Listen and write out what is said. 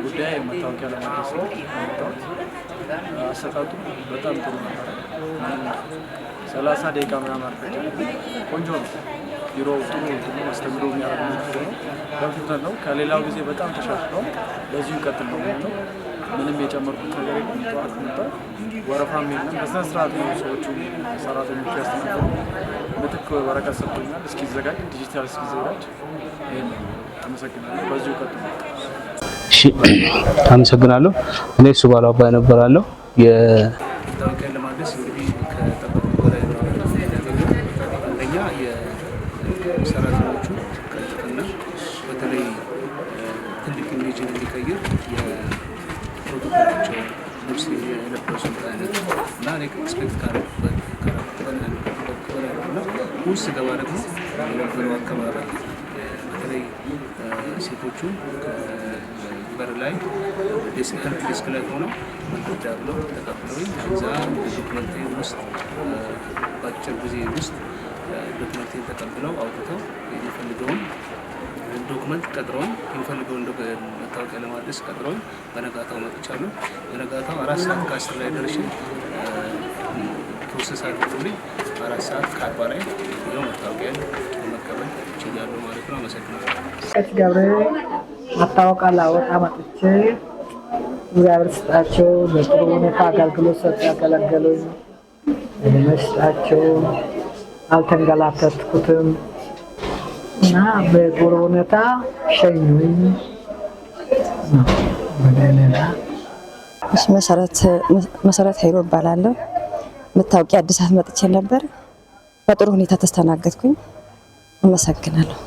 ጉዳይ መታወቂያ ለማድረስ መጣሁት። አሰጣጡ በጣም ጥሩ ነበር። 30 ደቂቃ ምናምን አልፈጀም። ቆንጆ ነው። ቢሮው ጥሩ መስተንግዶ የሚያደርግ ነው። በፍጥነት ነው። ከሌላው ጊዜ በጣም ተሻሽሏል። በዚሁ ቀጥል ነው የሚሆነው። ምንም የጨመርኩት ነገር የለም። ጠዋት መጣሁ፣ ወረፋም የለም። በስነ ስርዓት ነው ሰዎቹ ሰራተኞቹ ያስተናገዱ። ምትክ ወረቀት ሰጥቶኛል እስኪዘጋጅ፣ ዲጂታል እስኪዘጋጅ። ይሄን አመሰግናለሁ። በዚሁ ቀጥል። እሺ አመሰግናለሁ። እኔ እሱ ባላባ እነበራለሁ። የመታወቂያ ለማድረስ እንግዲህ ከጠበቁት በላይ ነው። አንደኛ የሰራተኞቹ ቅልጥፍና በተለይ ትልቅ ኢሜጅን እንዲቀይር የፕሮቶኮላቸው ልብስ የለበሱት አይነት እና እኔ ኤክስፔክት ካረኩበት ውስጥ ገባ ደግሞ የነበረው አከባበር በተለይ ሴቶቹ በር ላይ ዴስክ ላይ ሆነው መንገድ ብለው ተቀብለውኝ እዛ ዶክመንቴን ውስጥ በአጭር ጊዜ ውስጥ ዶክመንቴን ተቀብለው አውጥተው የሚፈልገውን ዶክመንት ቀጥረውኝ የሚፈልገውን መታወቂያ ለማድረስ ቀጥረውኝ በነጋታው መጥቻለሁ። በነጋታው 4 ሰዓት ከ10 ላይ ደርሼ ፕሮሰስ አድርጎልኝ 4 ሰዓት ከ40 ላይ ይኸው መታወቂያ ለመቀበል ችያለሁ ማለት ነው። አመሰግናለሁ። ገብርኤል መታወቂያ ላወጣ መጥቼ እግዚአብሔር ይስጣቸው በጥሩ ሁኔታ አገልግሎት ሰጥ ያገለገሉኝ ይስጣቸው። አልተንገላተትኩትም እና በጥሩ ሁኔታ ሸኙኝ። መሰረት ኃይሉ እባላለሁ። መታወቂያ አዲስ አበባ መጥቼ ነበር። በጥሩ ሁኔታ ተስተናገድኩኝ። አመሰግናለሁ።